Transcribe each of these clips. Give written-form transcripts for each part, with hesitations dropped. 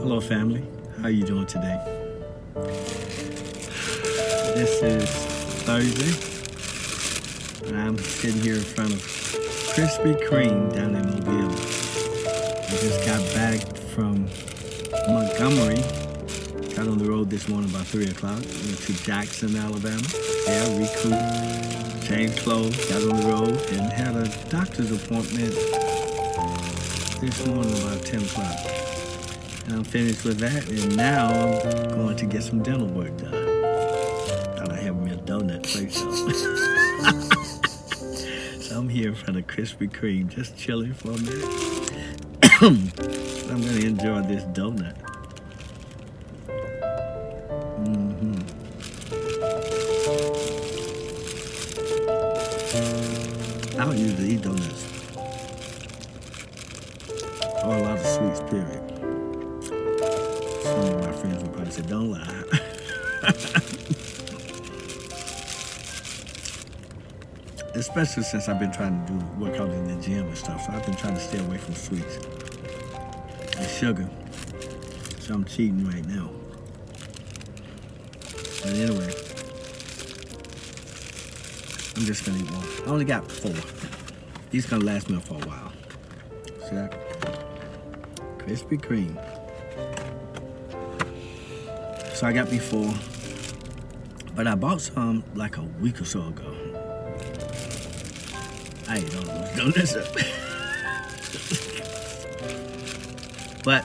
Hello family, how you doing today? This is Thursday, and I'm sitting here in front of Krispy Kreme down in Mobile. I just got back from Montgomery, got on the road this morning about 3 o'clock, went to Jackson, Alabama. Yeah, recouped, changed clothes, got on the road, and had a doctor's appointment this morning about 10 o'clock. And I'm finished with that, and now I'm going to get some dental work done. Thought I'd have me a donut place though. So I'm here in front of Krispy Kreme, just chilling for a minute. I'm going to enjoy this donut. I don't usually eat donuts or a lot of sweets, period. Some of my friends would probably say, don't lie. Especially since I've been trying to work out in the gym and stuff, so I've been trying to stay away from sweets and sugar. So I'm cheating right now. But anyway, I'm just gonna eat one. I only got 4. These gonna last me for a while. See that? Krispy Kreme. So I got me 4, but I bought some like a week or so ago. I ate all those donuts up. But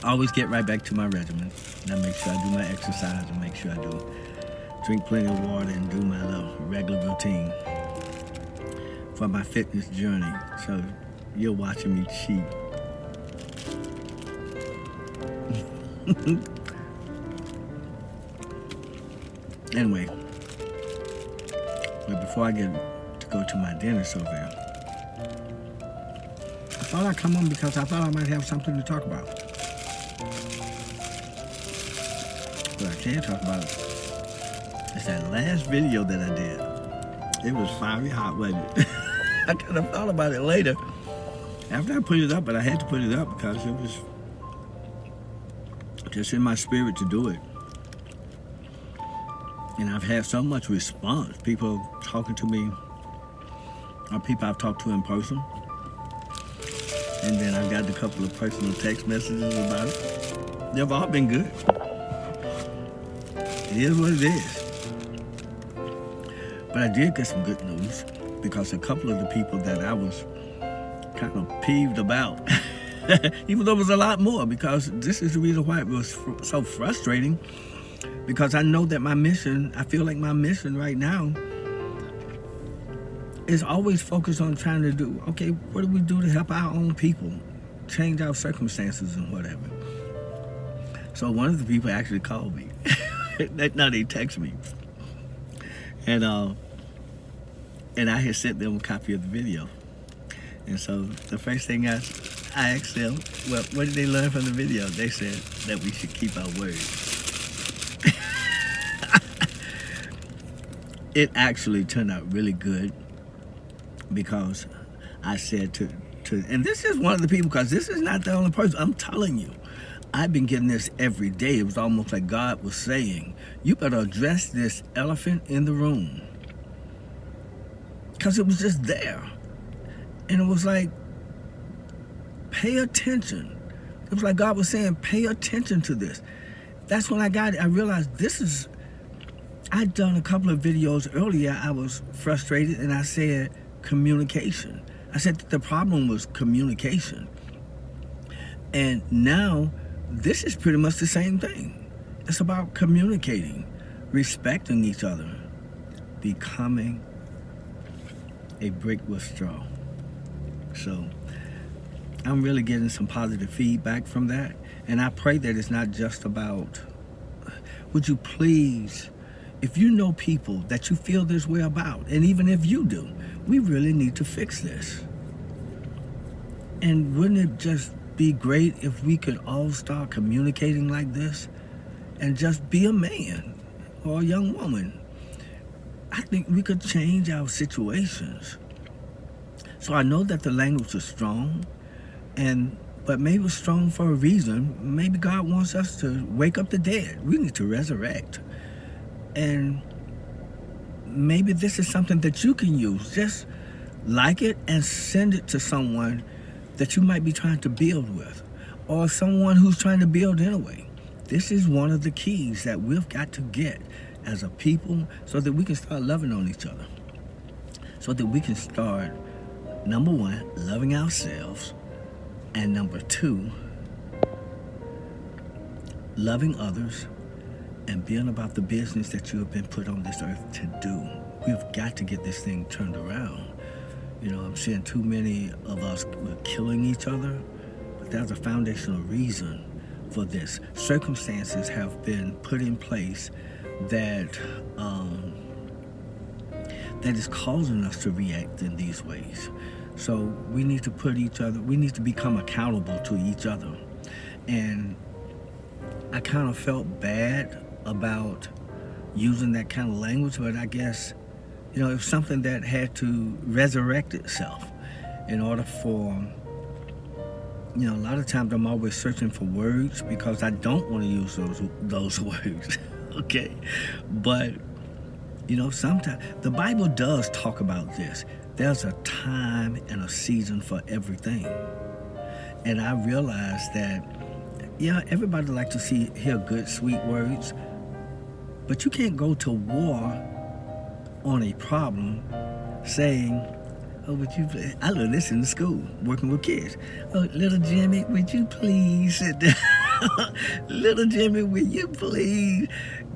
I always get right back to my regimen. And I make sure I do my exercise and make sure I drink plenty of water and do my little regular routine for my fitness journey. So you're watching me cheat. Anyway, but before I get to go to my dentist over there, I thought I'd come on because I thought I might have something to talk about. But I can't talk about it. It's that last video that I did. It was fiery hot, wasn't it? I kind of thought about it later after I put it up, but I had to put it up because it was just in my spirit to do it. And I've had so much response. People talking to me, or people I've talked to in person. And then I've got a couple of personal text messages about it. They've all been good. It is what it is. But I did get some good news because a couple of the people that I was kind of peeved about, even though it was a lot more, because this is the reason why it was so frustrating. Because I know that my mission, I feel like my mission right now is always focused on trying to do, okay, what do we do to help our own people, change our circumstances and whatever. So one of the people actually called me. No, they text me. And I had sent them a copy of the video. And so the first thing I asked them, well, what did they learn from the video? They said that we should keep our word. It actually turned out really good because I said to, and this is one of the people, because this is not the only person, I'm telling you, I've been getting this every day. It was almost like God was saying, you better address this elephant in the room. Because it was just there. And it was like, pay attention. It was like God was saying, pay attention to this. That's when I got it. I realized this is, I'd done a couple of videos earlier. I was frustrated and I said communication. I said that the problem was communication. And now this is pretty much the same thing. It's about communicating, respecting each other, becoming a brick with straw. So I'm really getting some positive feedback from that. And I pray that it's not just about, would you please, if you know people that you feel this way about, and even if you do, we really need to fix this. And wouldn't it just be great if we could all start communicating like this and just be a man or a young woman? I think we could change our situations. So I know that the language is strong, and But maybe it's strong for a reason. Maybe God wants us to wake up the dead. We need to resurrect. And maybe this is something that you can use. Just like it and send it to someone that you might be trying to build with, or someone who's trying to build anyway. This is one of the keys that we've got to get as a people so that we can start loving on each other. So that we can start, number one, loving ourselves, and number two, loving others and being about the business that you have been put on this earth to do. We've got to get this thing turned around. You know, I'm seeing too many of us killing each other, but there's a foundational reason for this. Circumstances have been put in place that that is causing us to react in these ways. So we need to we need to become accountable to each other. And I kind of felt bad about using that kind of language, but I guess, you know, it's something that had to resurrect itself in order for, you know, a lot of times I'm always searching for words because I don't want to use those words, okay? But, you know, sometimes the Bible does talk about this. There's a time and a season for everything. And I realized that, yeah, everybody likes to hear good, sweet words, but you can't go to war on a problem saying, oh, would you please? I learned this in school, working with kids. Oh, little Jimmy, would you please sit down? Little Jimmy, will you please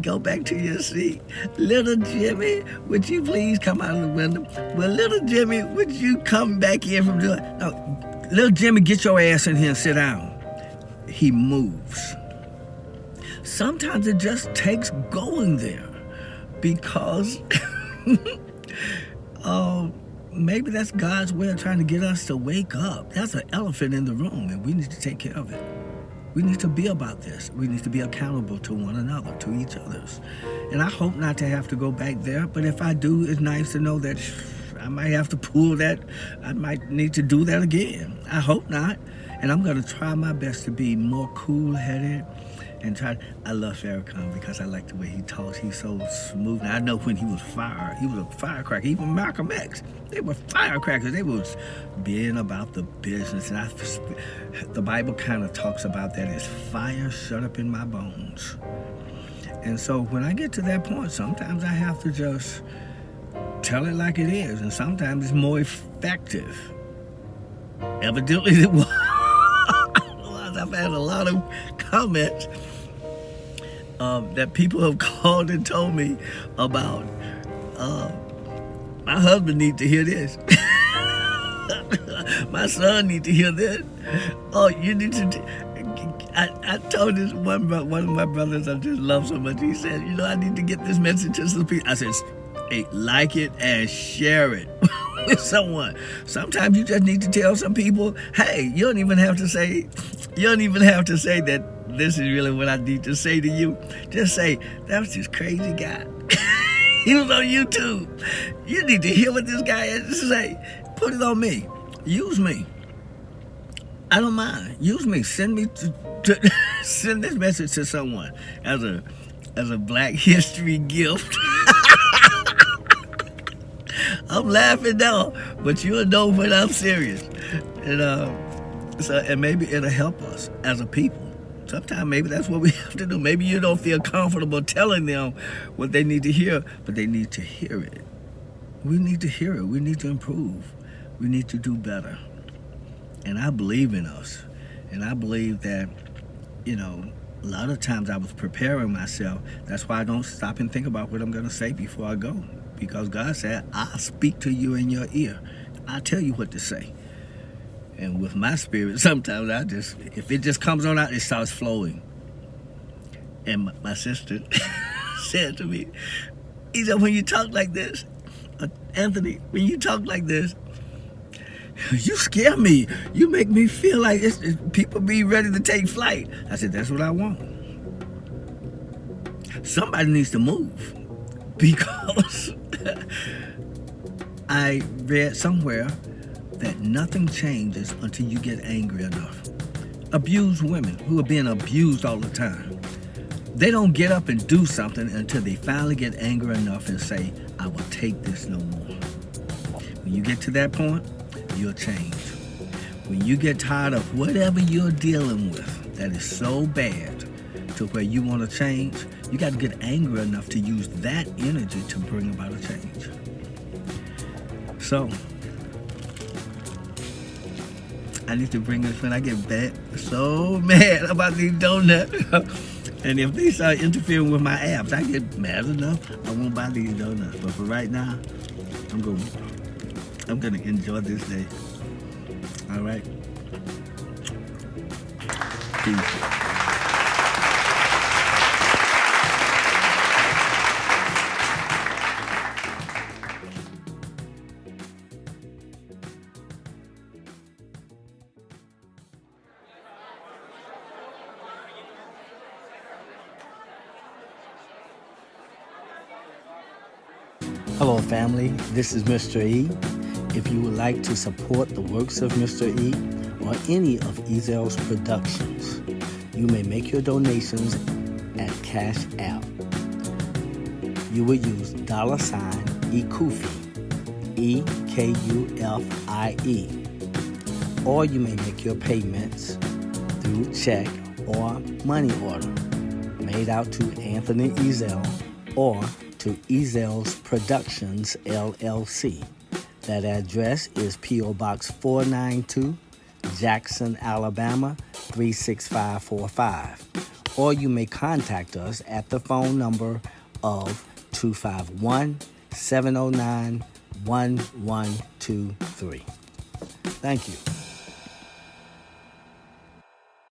go back to your seat? Little Jimmy, would you please come out of the window? Well, little Jimmy, would you come back in from the... No, little Jimmy, get your ass in here and sit down. He moves. Sometimes it just takes going there because maybe that's God's way of trying to get us to wake up. That's an elephant in the room, and we need to take care of it. We need to be about this. We need to be accountable to one another, to each other's. And I hope not to have to go back there, but if I do, it's nice to know that I might have to pull that. I might need to do that again. I hope not. And I'm going to try my best to be more cool-headed and try. I love Farrakhan because I like the way he talks. He's so smooth. And I know when he was a firecracker. Even Malcolm X, they were firecrackers. They was being about the business. And the Bible kind of talks about that as fire shut up in my bones. And so when I get to that point, sometimes I have to just tell it like it is. And sometimes it's more effective. Evidently it was. I've had a lot of comments that people have called and told me about. My husband needs to hear this. My son needs to hear this. Oh, you need to. I told this one of my brothers I just love so much. He said, you know, I need to get this message to some people. I said, hey, like it and share it with someone. Sometimes you just need to tell some people, hey, you don't even have to say that this is really what I need to say to you. Just say, that was this crazy guy. He was on YouTube. You need to hear what this guy has to say. Put it on me. Use me. I don't mind. Use me. Send me to send this message to someone as a Black History gift. I'm laughing now, but you'll know when I'm serious. And maybe it'll help us as a people. Sometimes maybe that's what we have to do. Maybe you don't feel comfortable telling them what they need to hear, but they need to hear it. We need to hear it. We need to improve. We need to do better. And I believe in us. And I believe that, you know, a lot of times I was preparing myself. That's why I don't stop and think about what I'm going to say before I go. Because God said, I'll speak to you in your ear. I'll tell you what to say. And with my spirit, sometimes if it just comes on out, it starts flowing. And my sister said to me, he said, when you talk like this, Anthony, when you talk like this, you scare me. You make me feel like people be ready to take flight. I said, that's what I want. Somebody needs to move. Because I read somewhere that nothing changes until you get angry enough. abused women who are being abused all the time. They don't get up and do something until they finally get angry enough and say, I will take this no more. When you get to that point, you'll change. When you get tired of whatever you're dealing with that is so bad to where you want to change, you got to get angry enough to use that energy to bring about a change. So, I need to bring this when I get so mad about these donuts. And if they start interfering with my abs, I get mad enough, I won't buy these donuts. But for right now, I'm gonna enjoy this day. All right? Peace. Hello family, this is Mr. E. If you would like to support the works of Mr. E or any of Ezell's productions, you may make your donations at Cash App. You will use $EKUFIE, EKUFIE, or you may make your payments through check or money order made out to Anthony Ezell or to Ezell's Productions, LLC. That address is P.O. Box 492, Jackson, Alabama, 36545. Or you may contact us at the phone number of 251-709-1123. Thank you.